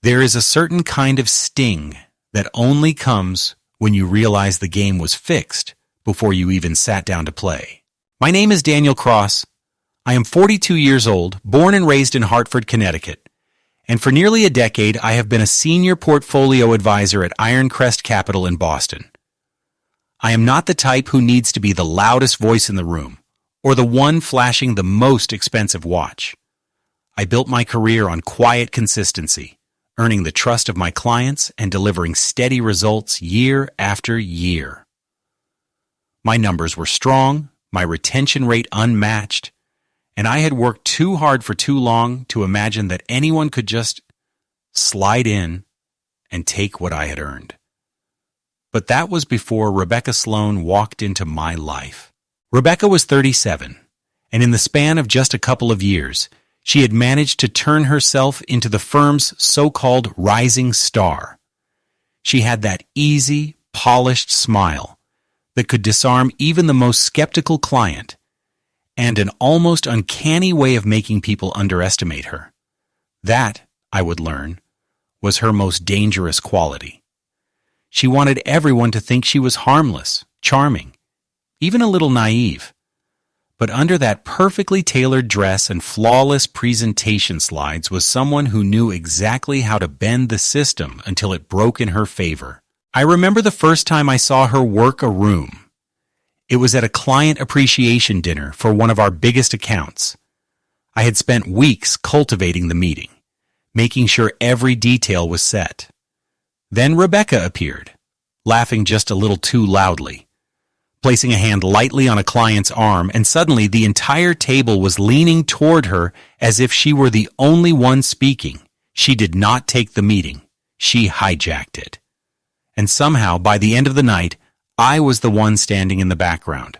There is a certain kind of sting that only comes when you realize the game was fixed before you even sat down to play. My name is Daniel Cross. I am 42 years old, born and raised in Hartford, Connecticut, and for nearly a decade I have been a senior portfolio advisor at Ironcrest Capital in Boston. I am not the type who needs to be the loudest voice in the room or the one flashing the most expensive watch. I built my career on quiet consistency, earning the trust of my clients and delivering steady results year after year. My numbers were strong, my retention rate unmatched, and I had worked too hard for too long to imagine that anyone could just slide in and take what I had earned. But that was before Rebecca Sloan walked into my life. Rebecca was 37, and in the span of just a couple of years, she had managed to turn herself into the firm's so-called rising star. She had that easy, polished smile that could disarm even the most skeptical client, and an almost uncanny way of making people underestimate her. That, I would learn, was her most dangerous quality. She wanted everyone to think she was harmless, charming, even a little naive. But under that perfectly tailored dress and flawless presentation slides was someone who knew exactly how to bend the system until it broke in her favor. I remember the first time I saw her work a room. It was at a client appreciation dinner for one of our biggest accounts. I had spent weeks cultivating the meeting, making sure every detail was set. Then Rebecca appeared, laughing just a little too loudly, placing a hand lightly on a client's arm, and suddenly the entire table was leaning toward her as if she were the only one speaking. She did not take the meeting. She hijacked it. And somehow, by the end of the night, I was the one standing in the background,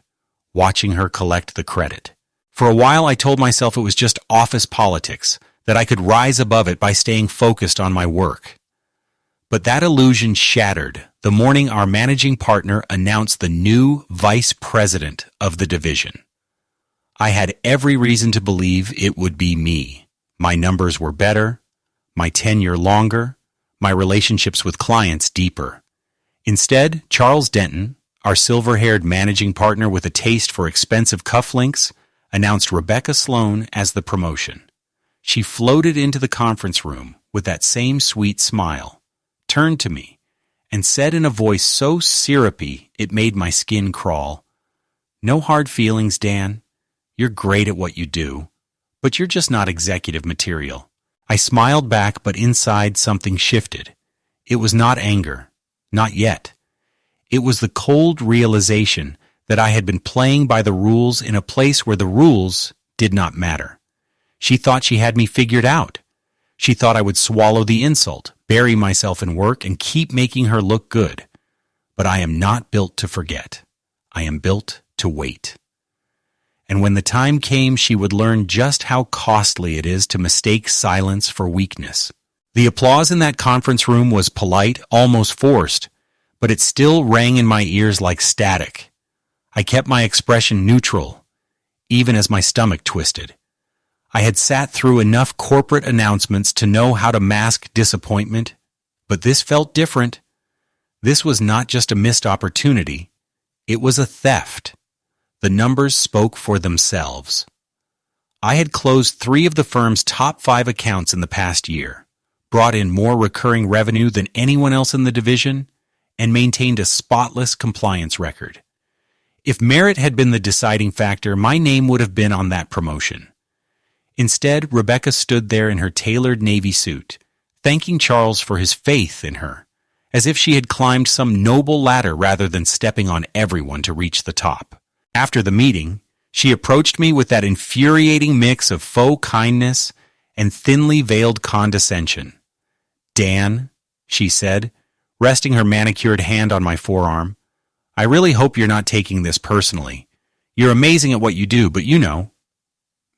watching her collect the credit. For a while, I told myself it was just office politics, that I could rise above it by staying focused on my work. But that illusion shattered the morning our managing partner announced the new vice president of the division. I had every reason to believe it would be me. My numbers were better, my tenure longer, my relationships with clients deeper. Instead, Charles Denton, our silver-haired managing partner with a taste for expensive cufflinks, announced Rebecca Sloan as the promotion. She floated into the conference room with that same sweet smile, turned to me, and said in a voice so syrupy it made my skin crawl, "No hard feelings, Dan. You're great at what you do, but you're just not executive material." I smiled back, but inside something shifted. It was not anger, not yet. It was the cold realization that I had been playing by the rules in a place where the rules did not matter. She thought she had me figured out. She thought I would swallow the insult, bury myself in work, and keep making her look good. But I am not built to forget. I am built to wait. And when the time came, she would learn just how costly it is to mistake silence for weakness. The applause in that conference room was polite, almost forced, but it still rang in my ears like static. I kept my expression neutral, even as my stomach twisted. I had sat through enough corporate announcements to know how to mask disappointment, but this felt different. This was not just a missed opportunity. It was a theft. The numbers spoke for themselves. I had closed 3 of the firm's top 5 accounts in the past year, brought in more recurring revenue than anyone else in the division, and maintained a spotless compliance record. If merit had been the deciding factor, my name would have been on that promotion. Instead, Rebecca stood there in her tailored navy suit, thanking Charles for his faith in her, as if she had climbed some noble ladder rather than stepping on everyone to reach the top. After the meeting, she approached me with that infuriating mix of faux kindness and thinly veiled condescension. "Dan," she said, resting her manicured hand on my forearm, "I really hope you're not taking this personally. You're amazing at what you do, but you know,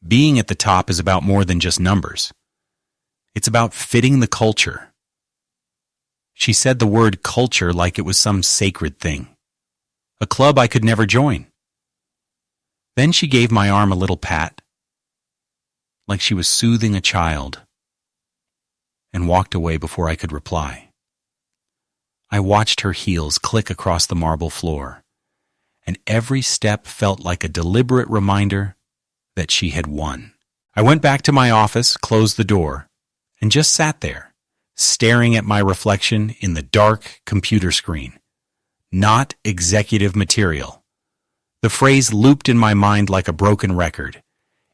being at the top is about more than just numbers. It's about fitting the culture." She said the word culture like it was some sacred thing, a club I could never join. Then she gave my arm a little pat, like she was soothing a child. and walked away before I could reply. I watched her heels click across the marble floor, and every step felt like a deliberate reminder that she had won. I went back to my office, closed the door, and just sat there, staring at my reflection in the dark computer screen. Not executive material. The phrase looped in my mind like a broken record.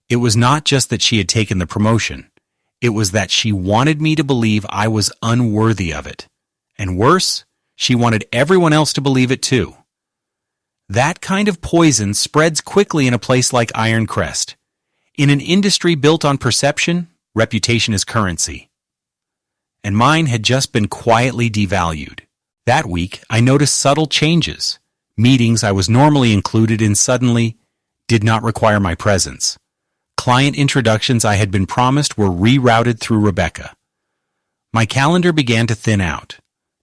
It was not just that she had taken the promotion. It was that she wanted me to believe I was unworthy of it. And worse, she wanted everyone else to believe it too. That kind of poison spreads quickly in a place like Ironcrest. In an industry built on perception, reputation is currency. And mine had just been quietly devalued. That week, I noticed subtle changes. Meetings I was normally included in suddenly did not require my presence. Client introductions I had been promised were rerouted through Rebecca. My calendar began to thin out,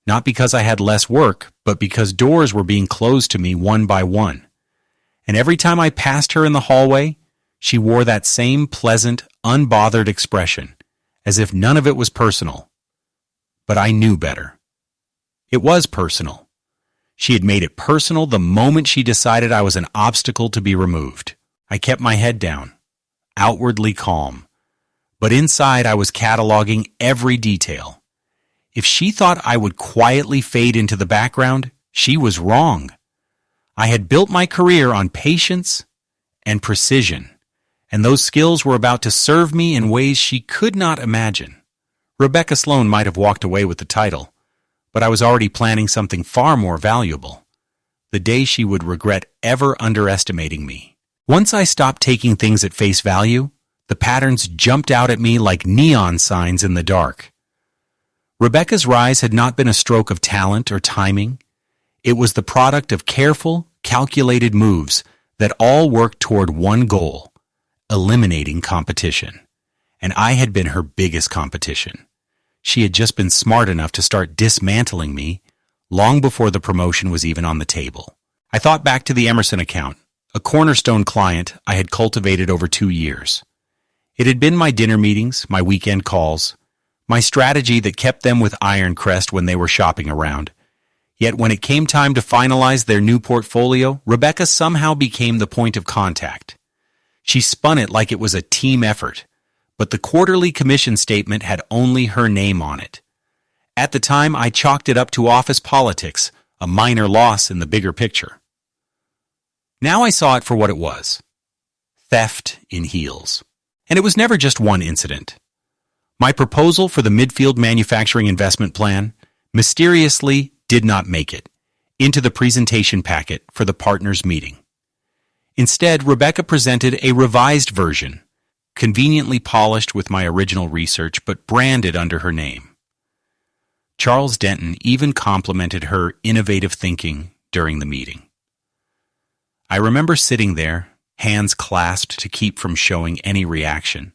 not because I had less work, but because doors were being closed to me one by one. And every time I passed her in the hallway, she wore that same pleasant, unbothered expression, as if none of it was personal. But I knew better. It was personal. She had made it personal the moment she decided I was an obstacle to be removed. I kept my head down, outwardly calm, but inside I was cataloging every detail. If she thought I would quietly fade into the background, she was wrong. I had built my career on patience and precision, and those skills were about to serve me in ways she could not imagine. Rebecca Sloan might have walked away with the title, but I was already planning something far more valuable. The day she would regret ever underestimating me. Once I stopped taking things at face value, the patterns jumped out at me like neon signs in the dark. Rebecca's rise had not been a stroke of talent or timing. It was the product of careful, calculated moves that all worked toward one goal: eliminating competition. And I had been her biggest competition. She had just been smart enough to start dismantling me long before the promotion was even on the table. I thought back to the Emerson account, a cornerstone client I had cultivated over 2 years. It had been my dinner meetings, my weekend calls, my strategy that kept them with Ironcrest when they were shopping around. Yet when it came time to finalize their new portfolio, Rebecca somehow became the point of contact. She spun it like it was a team effort, but the quarterly commission statement had only her name on it. At the time, I chalked it up to office politics, a minor loss in the bigger picture. Now I saw it for what it was: theft in heels. And it was never just one incident. My proposal for the Midfield Manufacturing Investment Plan mysteriously did not make it into the presentation packet for the partners' meeting. Instead, Rebecca presented a revised version, conveniently polished with my original research but branded under her name. Charles Denton even complimented her innovative thinking during the meeting. I remember sitting there, hands clasped to keep from showing any reaction,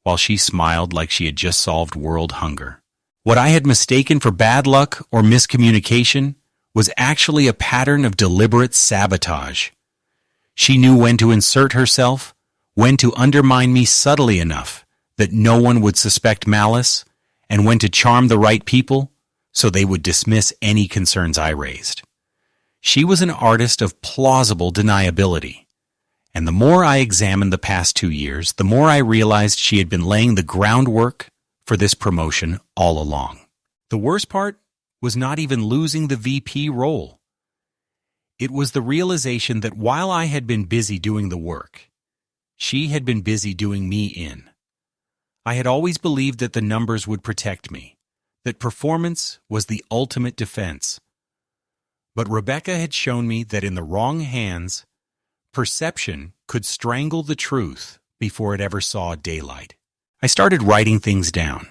while she smiled like she had just solved world hunger. What I had mistaken for bad luck or miscommunication was actually a pattern of deliberate sabotage. She knew when to insert herself, when to undermine me subtly enough that no one would suspect malice, and when to charm the right people so they would dismiss any concerns I raised. She was an artist of plausible deniability, and the more I examined the past 2 years, the more I realized she had been laying the groundwork for this promotion all along. The worst part was not even losing the VP role. It was the realization that while I had been busy doing the work, she had been busy doing me in. I had always believed that the numbers would protect me, that performance was the ultimate defense. But Rebecca had shown me that in the wrong hands, perception could strangle the truth before it ever saw daylight. I started writing things down.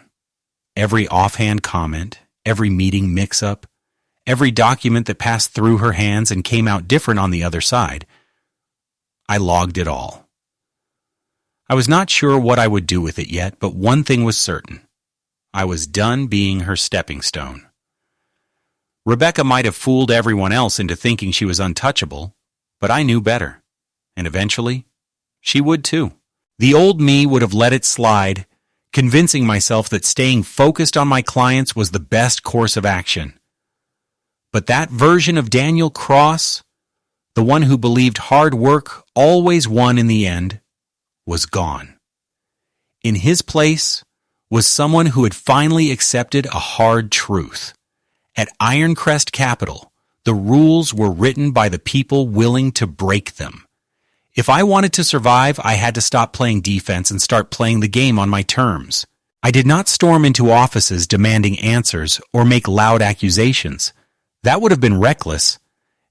Every offhand comment, every meeting mix-up, every document that passed through her hands and came out different on the other side. I logged it all. I was not sure what I would do with it yet, but one thing was certain. I was done being her stepping stone. Rebecca might have fooled everyone else into thinking she was untouchable, but I knew better. And eventually, she would too. The old me would have let it slide, convincing myself that staying focused on my clients was the best course of action. But that version of Daniel Cross, the one who believed hard work always won in the end, was gone. In his place was someone who had finally accepted a hard truth. At Ironcrest Capital, the rules were written by the people willing to break them. If I wanted to survive, I had to stop playing defense and start playing the game on my terms. I did not storm into offices demanding answers or make loud accusations. That would have been reckless,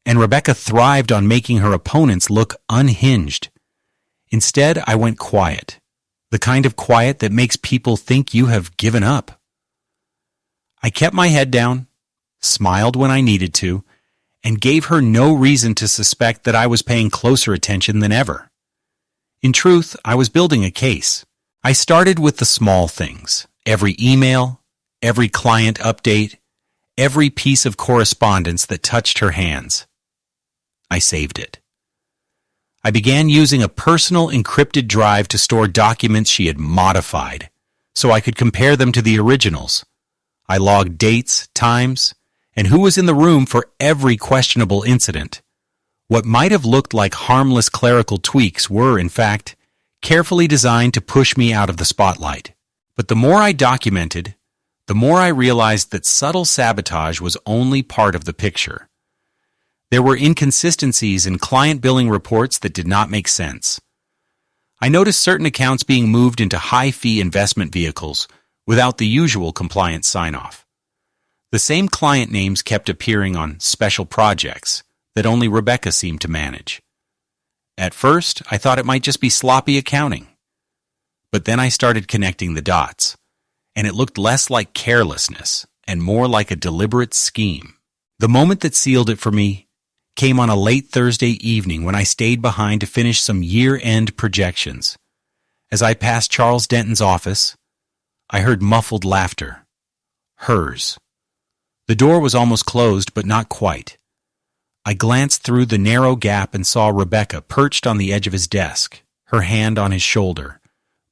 and Rebecca thrived on making her opponents look unhinged. Instead, I went quiet, the kind of quiet that makes people think you have given up. I kept my head down, smiled when I needed to, and gave her no reason to suspect that I was paying closer attention than ever. In truth, I was building a case. I started with the small things: every email, every client update, every piece of correspondence that touched her hands. I saved it. I began using a personal encrypted drive to store documents she had modified, so I could compare them to the originals. I logged dates, times, and who was in the room for every questionable incident. What might have looked like harmless clerical tweaks were, in fact, carefully designed to push me out of the spotlight. But the more I documented, the more I realized that subtle sabotage was only part of the picture. There were inconsistencies in client billing reports that did not make sense. I noticed certain accounts being moved into high-fee investment vehicles without the usual compliance sign-off. The same client names kept appearing on special projects that only Rebecca seemed to manage. At first, I thought it might just be sloppy accounting. But then I started connecting the dots, and it looked less like carelessness and more like a deliberate scheme. The moment that sealed it for me came on a late Thursday evening when I stayed behind to finish some year-end projections. As I passed Charles Denton's office, I heard muffled laughter. Hers. The door was almost closed, but not quite. I glanced through the narrow gap and saw Rebecca perched on the edge of his desk, her hand on his shoulder,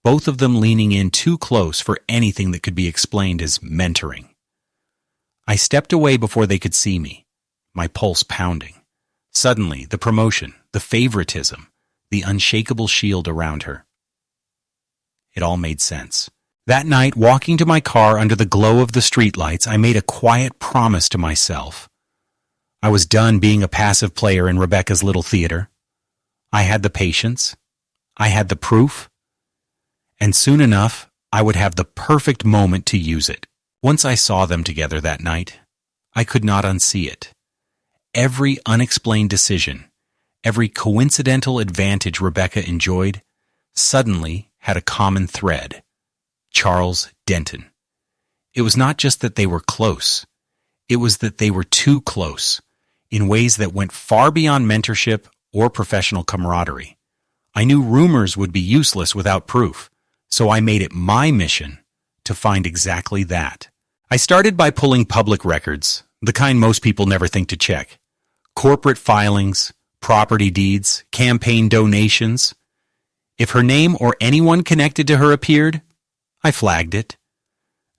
both of them leaning in too close for anything that could be explained as mentoring. I stepped away before they could see me, my pulse pounding. Suddenly, the promotion, the favoritism, the unshakable shield around her. It all made sense. That night, walking to my car under the glow of the streetlights, I made a quiet promise to myself. I was done being a passive player in Rebecca's little theater. I had the patience. I had the proof. And soon enough, I would have the perfect moment to use it. Once I saw them together that night, I could not unsee it. Every unexplained decision, every coincidental advantage Rebecca enjoyed, suddenly had a common thread. Charles Denton. It was not just that they were close. It was that they were too close, in ways that went far beyond mentorship or professional camaraderie. I knew rumors would be useless without proof, so I made it my mission to find exactly that. I started by pulling public records, the kind most people never think to check. Corporate filings, property deeds, campaign donations. If her name or anyone connected to her appeared, I flagged it.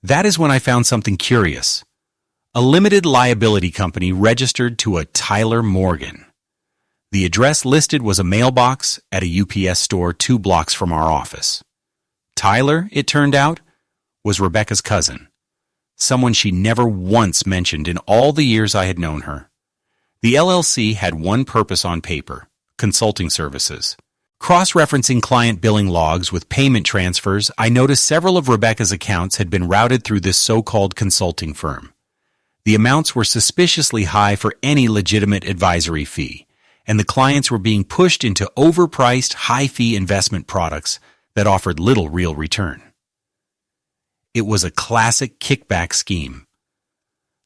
That is when I found something curious. A limited liability company registered to a Tyler Morgan. The address listed was a mailbox at a UPS store 2 blocks from our office. Tyler, it turned out, was Rebecca's cousin, someone she never once mentioned in all the years I had known her. The LLC had one purpose on paper: consulting services. Cross-referencing client billing logs with payment transfers, I noticed several of Rebecca's accounts had been routed through this so-called consulting firm. The amounts were suspiciously high for any legitimate advisory fee, and the clients were being pushed into overpriced, high-fee investment products that offered little real return. It was a classic kickback scheme.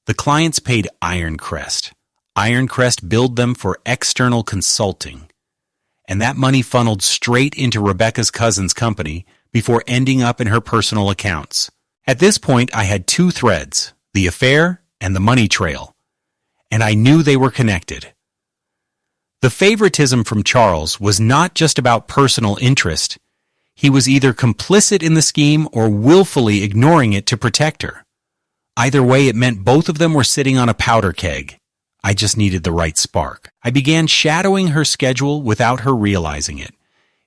The clients paid Ironcrest. Ironcrest billed them for external consulting, and that money funneled straight into Rebecca's cousin's company before ending up in her personal accounts. At this point, I had 2 threads, the affair and the money trail, and I knew they were connected. The favoritism from Charles was not just about personal interest. He was either complicit in the scheme or willfully ignoring it to protect her. Either way, it meant both of them were sitting on a powder keg. I just needed the right spark. I began shadowing her schedule without her realizing it.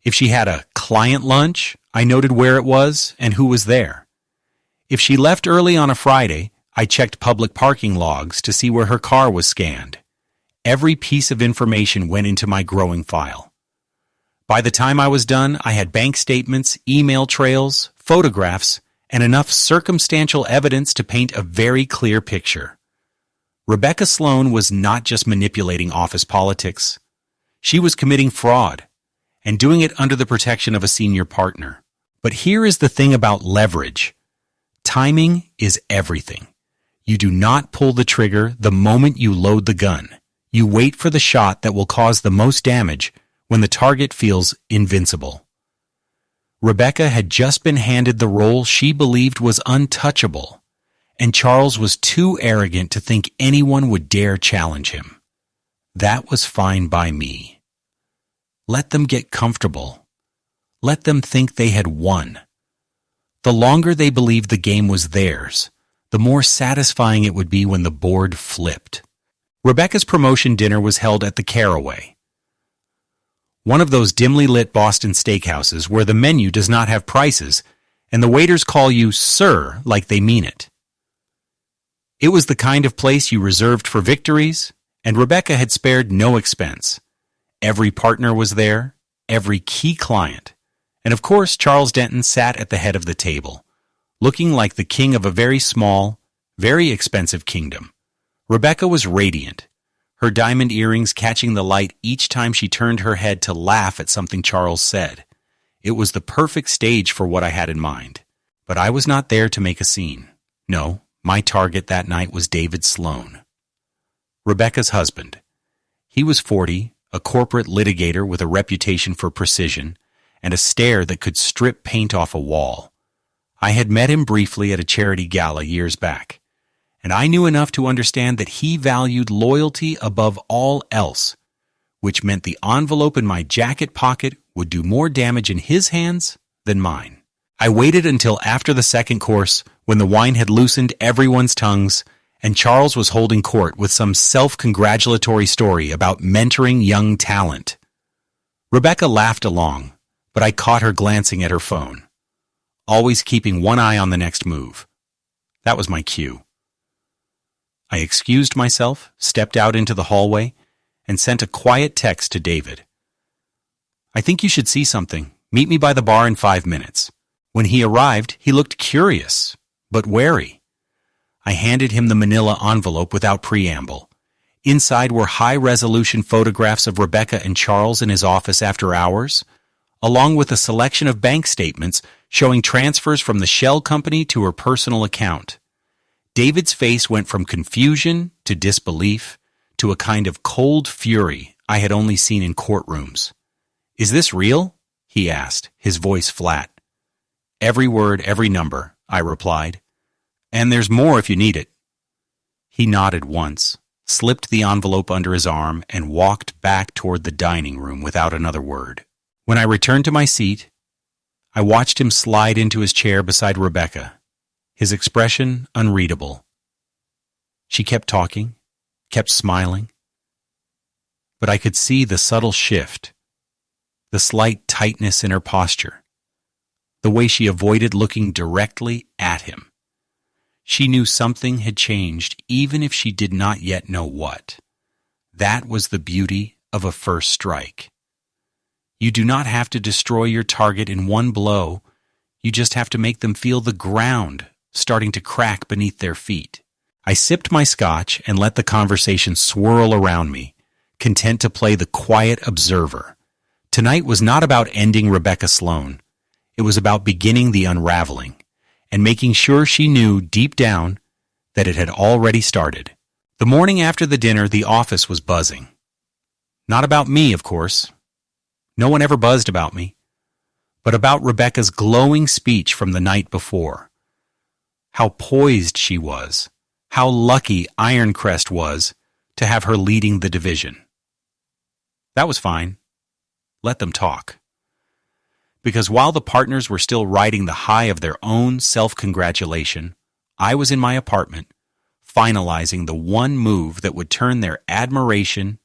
If she had a client lunch, I noted where it was and who was there. If she left early on a Friday, I checked public parking logs to see where her car was scanned. Every piece of information went into my growing file. By the time I was done, I had bank statements, email trails, photographs, and enough circumstantial evidence to paint a very clear picture. Rebecca Sloan was not just manipulating office politics. She was committing fraud and doing it under the protection of a senior partner. But here is the thing about leverage. Timing is everything. You do not pull the trigger the moment you load the gun. You wait for the shot that will cause the most damage when the target feels invincible. Rebecca had just been handed the role she believed was untouchable, and Charles was too arrogant to think anyone would dare challenge him. That was fine by me. Let them get comfortable. Let them think they had won. The longer they believed the game was theirs, the more satisfying it would be when the board flipped. Rebecca's promotion dinner was held at the Caraway, one of those dimly lit Boston steakhouses where the menu does not have prices and the waiters call you sir like they mean it. It was the kind of place you reserved for victories, and Rebecca had spared no expense. Every partner was there, every key client, and of course Charles Denton sat at the head of the table, looking like the king of a very small, very expensive kingdom. Rebecca was radiant, her diamond earrings catching the light each time she turned her head to laugh at something Charles said. It was the perfect stage for what I had in mind. But I was not there to make a scene. No, my target that night was David Sloan, Rebecca's husband. He was 40, a corporate litigator with a reputation for precision, and a stare that could strip paint off a wall. I had met him briefly at a charity gala years back, and I knew enough to understand that he valued loyalty above all else, which meant the envelope in my jacket pocket would do more damage in his hands than mine. I waited until after the second course, when the wine had loosened everyone's tongues, and Charles was holding court with some self-congratulatory story about mentoring young talent. Rebecca laughed along, but I caught her glancing at her phone, always keeping one eye on the next move. That was my cue. I excused myself, stepped out into the hallway, and sent a quiet text to David. I think you should see something. Meet me by the bar in 5 minutes. When he arrived, he looked curious, but wary. I handed him the manila envelope without preamble. Inside were high-resolution photographs of Rebecca and Charles in his office after hours, along with a selection of bank statements showing transfers from the shell company to her personal account. David's face went from confusion to disbelief to a kind of cold fury I had only seen in courtrooms. "Is this real?" he asked, his voice flat. "Every word, every number," I replied. "And there's more if you need it." He nodded once, slipped the envelope under his arm, and walked back toward the dining room without another word. When I returned to my seat, I watched him slide into his chair beside Rebecca, his expression unreadable. She kept talking, kept smiling, but I could see the subtle shift, the slight tightness in her posture, the way she avoided looking directly at him. She knew something had changed, even if she did not yet know what. That was the beauty of a first strike. You do not have to destroy your target in one blow. You just have to make them feel the ground starting to crack beneath their feet. I sipped my scotch and let the conversation swirl around me, content to play the quiet observer. Tonight was not about ending Rebecca Sloan. It was about beginning the unraveling and making sure she knew deep down that it had already started. The morning after the dinner, the office was buzzing. Not about me, of course. No one ever buzzed about me, but about Rebecca's glowing speech from the night before. How poised she was, how lucky Ironcrest was to have her leading the division. That was fine. Let them talk. because while the partners were still riding the high of their own self-congratulation, I was in my apartment, finalizing the one move that would turn their admiration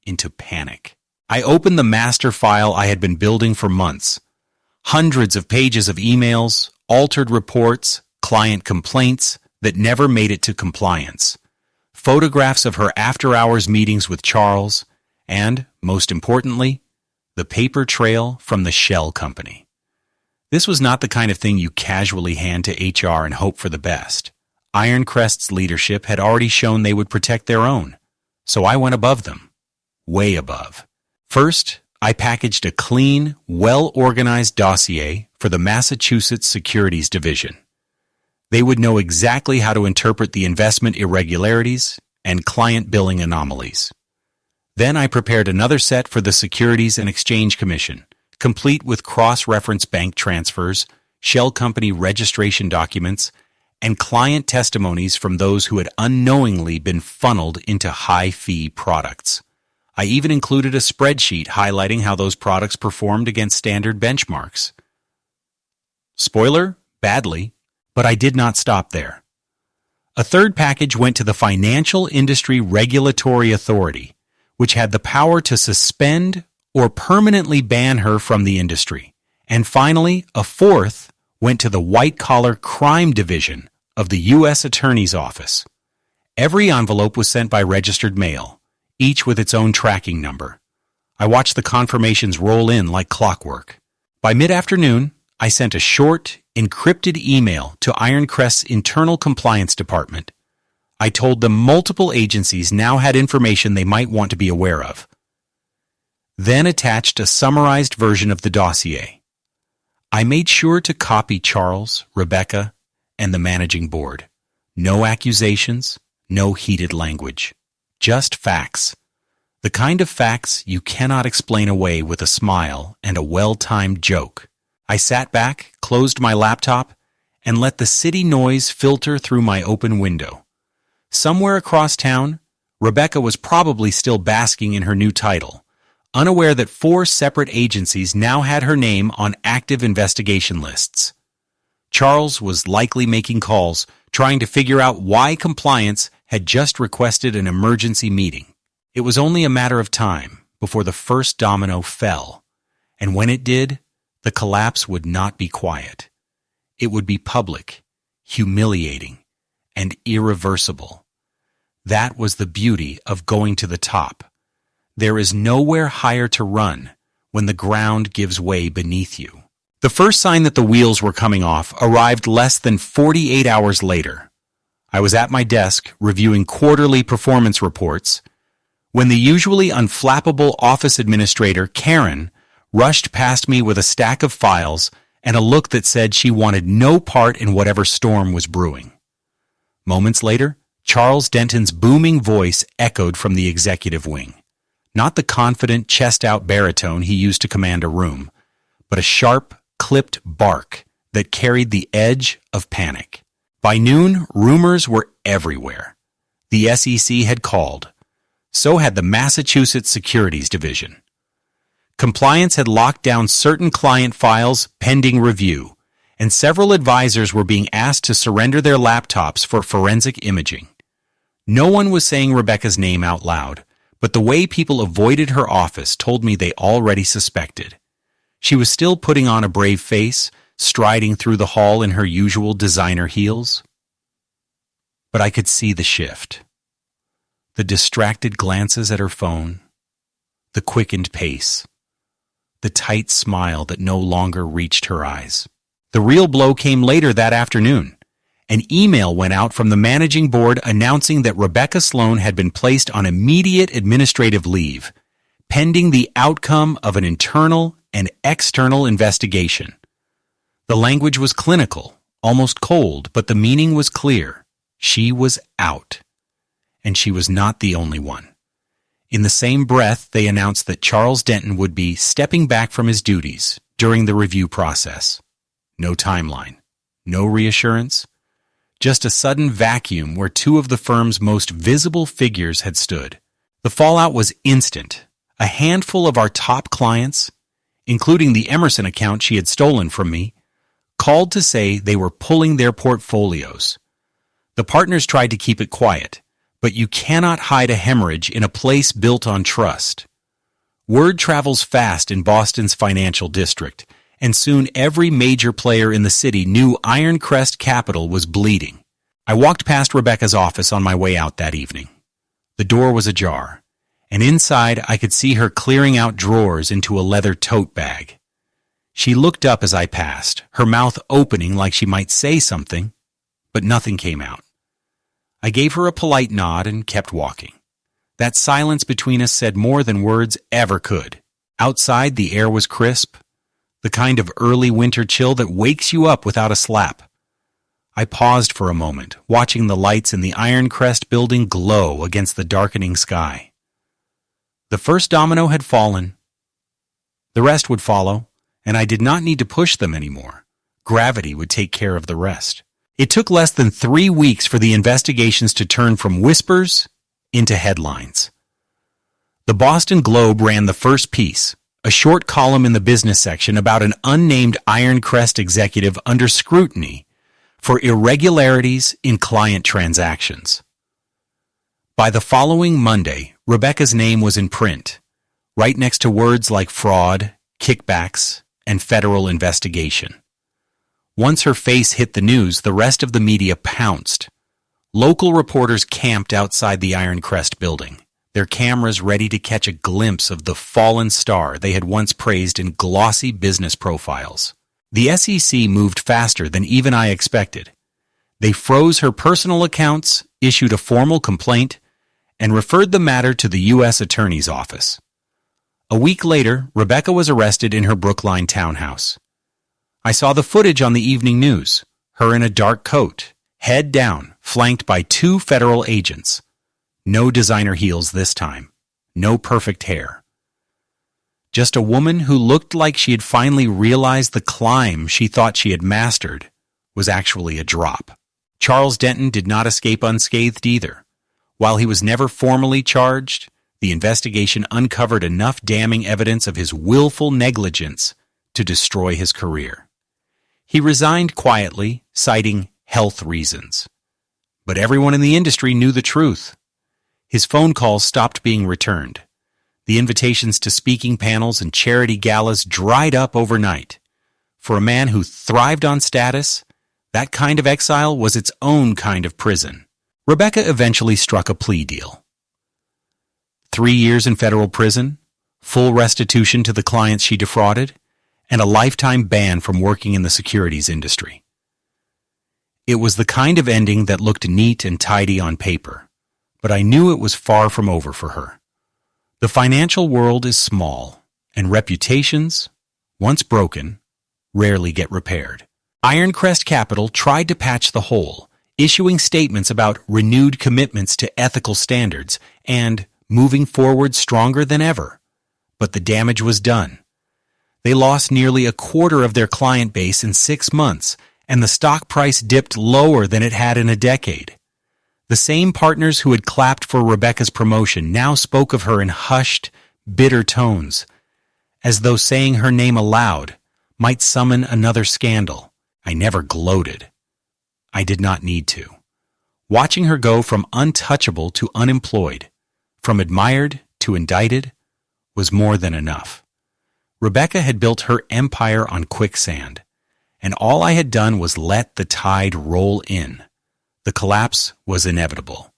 into panic. I opened the master file I had been building for months. Hundreds of pages of emails, altered reports, client complaints that never made it to compliance, photographs of her after-hours meetings with Charles, and, most importantly, the paper trail from the shell company. This was not the kind of thing you casually hand to HR and hope for the best. Ironcrest's leadership had already shown they would protect their own, so I went above them, way above. First, I packaged a clean, well-organized dossier for the Massachusetts Securities Division. They would know exactly how to interpret the investment irregularities and client billing anomalies. Then I prepared another set for the Securities and Exchange Commission, complete with cross-reference bank transfers, shell company registration documents, and client testimonies from those who had unknowingly been funneled into high-fee products. I even included a spreadsheet highlighting how those products performed against standard benchmarks. Spoiler, badly, but I did not stop there. A third package went to the Financial Industry Regulatory Authority, which had the power to suspend or permanently ban her from the industry. And finally, a fourth went to the White-Collar Crime Division of the U.S. Attorney's Office. Every envelope was sent by registered mail, each with its own tracking number. I watched the confirmations roll in like clockwork. By mid-afternoon, I sent a short, encrypted email to Ironcrest's internal compliance department. I told them multiple agencies now had information they might want to be aware of. Then attached a summarized version of the dossier. I made sure to copy Charles, Rebecca, and the managing board. No accusations, no heated language. Just facts. The kind of facts you cannot explain away with a smile and a well-timed joke. I sat back, closed my laptop, and let the city noise filter through my open window. Somewhere across town, Rebecca was probably still basking in her new title, unaware that 4 separate agencies now had her name on active investigation lists. Charles was likely making calls, trying to figure out why compliance had just requested an emergency meeting. It was only a matter of time before the first domino fell, and when it did, the collapse would not be quiet. It would be public, humiliating, and irreversible. That was the beauty of going to the top. There is nowhere higher to run when the ground gives way beneath you. The first sign that the wheels were coming off arrived less than 48 hours later. I was at my desk reviewing quarterly performance reports when the usually unflappable office administrator, Karen, rushed past me with a stack of files and a look that said she wanted no part in whatever storm was brewing. Moments later, Charles Denton's booming voice echoed from the executive wing. Not the confident, chest-out baritone he used to command a room, but a sharp, clipped bark that carried the edge of panic. By noon, rumors were everywhere. The SEC had called. So had the Massachusetts Securities Division. Compliance had locked down certain client files pending review, and several advisors were being asked to surrender their laptops for forensic imaging. No one was saying Rebecca's name out loud, but the way people avoided her office told me they already suspected. She was still putting on a brave face, striding through the hall in her usual designer heels. But I could see the shift. The distracted glances at her phone, the quickened pace, the tight smile that no longer reached her eyes. The real blow came later that afternoon. An email went out from the managing board announcing that Rebecca Sloan had been placed on immediate administrative leave, pending the outcome of an internal and external investigation. The language was clinical, almost cold, but the meaning was clear. She was out. And she was not the only one. In the same breath, they announced that Charles Denton would be stepping back from his duties during the review process. No timeline, no reassurance, just a sudden vacuum where 2 of the firm's most visible figures had stood. The fallout was instant. A handful of our top clients, including the Emerson account she had stolen from me, called to say they were pulling their portfolios. The partners tried to keep it quiet, but you cannot hide a hemorrhage in a place built on trust. Word travels fast in Boston's financial district, and soon every major player in the city knew Ironcrest Capital was bleeding. I walked past Rebecca's office on my way out that evening. The door was ajar, and inside I could see her clearing out drawers into a leather tote bag. She looked up as I passed, her mouth opening like she might say something, but nothing came out. I gave her a polite nod and kept walking. That silence between us said more than words ever could. Outside, the air was crisp, the kind of early winter chill that wakes you up without a slap. I paused for a moment, watching the lights in the Ironcrest building glow against the darkening sky. The first domino had fallen. The rest would follow, and I did not need to push them anymore. Gravity would take care of the rest. It took less than 3 weeks for the investigations to turn from whispers into headlines. The Boston Globe ran the first piece, a short column in the business section about an unnamed Ironcrest executive under scrutiny for irregularities in client transactions. By the following Monday, Rebecca's name was in print, right next to words like fraud, kickbacks, and federal investigation. Once her face hit the news, the rest of the media pounced. Local reporters camped outside the Ironcrest building, their cameras ready to catch a glimpse of the fallen star they had once praised in glossy business profiles. The SEC moved faster than even I expected. They froze her personal accounts, issued a formal complaint, and referred the matter to the U.S. Attorney's Office. A week later, Rebecca was arrested in her Brookline townhouse. I saw the footage on the evening news, her in a dark coat, head down, flanked by 2 federal agents. No designer heels this time. No perfect hair. Just a woman who looked like she had finally realized the climb she thought she had mastered was actually a drop. Charles Denton did not escape unscathed either. While he was never formally charged, the investigation uncovered enough damning evidence of his willful negligence to destroy his career. He resigned quietly, citing health reasons. But everyone in the industry knew the truth. His phone calls stopped being returned. The invitations to speaking panels and charity galas dried up overnight. For a man who thrived on status, that kind of exile was its own kind of prison. Rebecca eventually struck a plea deal. 3 years in federal prison, full restitution to the clients she defrauded, and a lifetime ban from working in the securities industry. It was the kind of ending that looked neat and tidy on paper, but I knew it was far from over for her. The financial world is small, and reputations, once broken, rarely get repaired. Ironcrest Capital tried to patch the hole, issuing statements about renewed commitments to ethical standards and moving forward stronger than ever. But the damage was done. They lost nearly a quarter of their client base in 6 months, and the stock price dipped lower than it had in a decade. The same partners who had clapped for Rebecca's promotion now spoke of her in hushed, bitter tones, as though saying her name aloud might summon another scandal. I never gloated. I did not need to. Watching her go from untouchable to unemployed, from admired to indicted, was more than enough. Rebecca had built her empire on quicksand, and all I had done was let the tide roll in. The collapse was inevitable.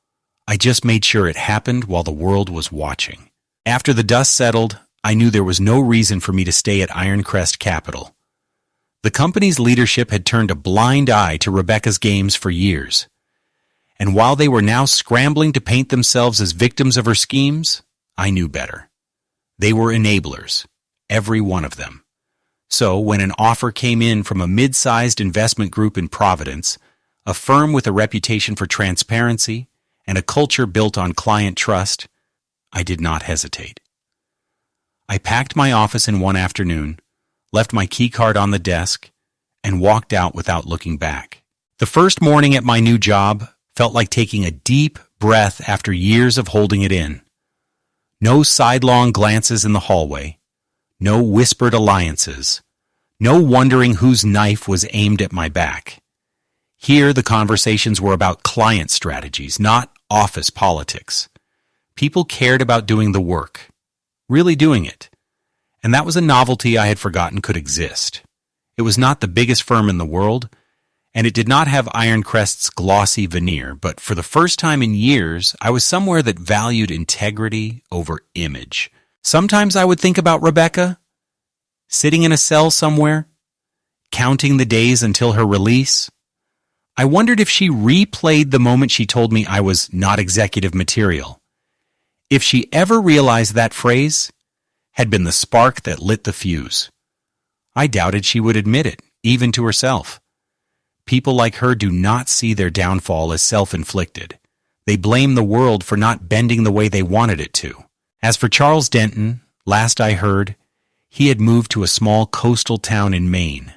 I just made sure it happened while the world was watching. After the dust settled, I knew there was no reason for me to stay at Ironcrest Capital. The company's leadership had turned a blind eye to Rebecca's games for years, and while they were now scrambling to paint themselves as victims of her schemes, I knew better. They were enablers, every one of them. So when an offer came in from a mid-sized investment group in Providence, a firm with a reputation for transparency and a culture built on client trust, I did not hesitate. I packed my office in one afternoon, left my key card on the desk, and walked out without looking back. The first morning at my new job felt like taking a deep breath after years of holding it in. No sidelong glances in the hallway, no whispered alliances, no wondering whose knife was aimed at my back. Here, the conversations were about client strategies, not office politics. People cared about doing the work, really doing it. And that was a novelty I had forgotten could exist. It was not the biggest firm in the world, and it did not have Ironcrest's glossy veneer, but for the first time in years, I was somewhere that valued integrity over image. Sometimes I would think about Rebecca, sitting in a cell somewhere, counting the days until her release. I wondered if she replayed the moment she told me I was not executive material. If she ever realized that phrase had been the spark that lit the fuse. I doubted she would admit it, even to herself. People like her do not see their downfall as self-inflicted. They blame the world for not bending the way they wanted it to. As for Charles Denton, last I heard, he had moved to a small coastal town in Maine,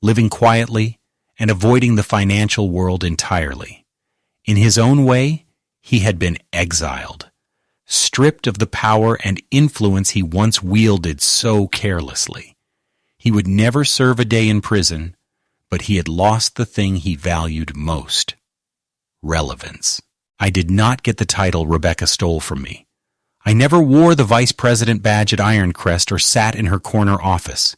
living quietly and avoiding the financial world entirely. In his own way, he had been exiled, stripped of the power and influence he once wielded so carelessly. He would never serve a day in prison, but he had lost the thing he valued most: relevance. I did not get the title Rebecca stole from me. I never wore the vice president badge at Ironcrest or sat in her corner office.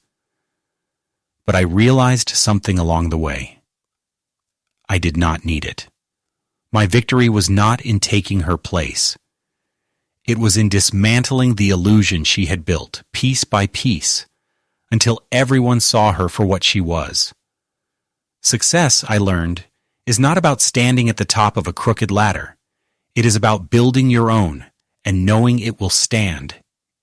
But I realized something along the way. I did not need it. My victory was not in taking her place. It was in dismantling the illusion she had built, piece by piece, until everyone saw her for what she was. Success, I learned, is not about standing at the top of a crooked ladder. It is about building your own and knowing it will stand,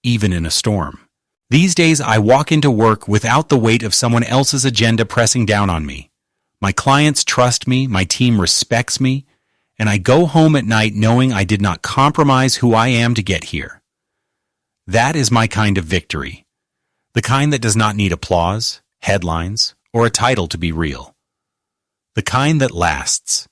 even in a storm. These days, I walk into work without the weight of someone else's agenda pressing down on me. My clients trust me, my team respects me, and I go home at night knowing I did not compromise who I am to get here. That is my kind of victory. The kind that does not need applause, headlines, or a title to be real. The kind that lasts.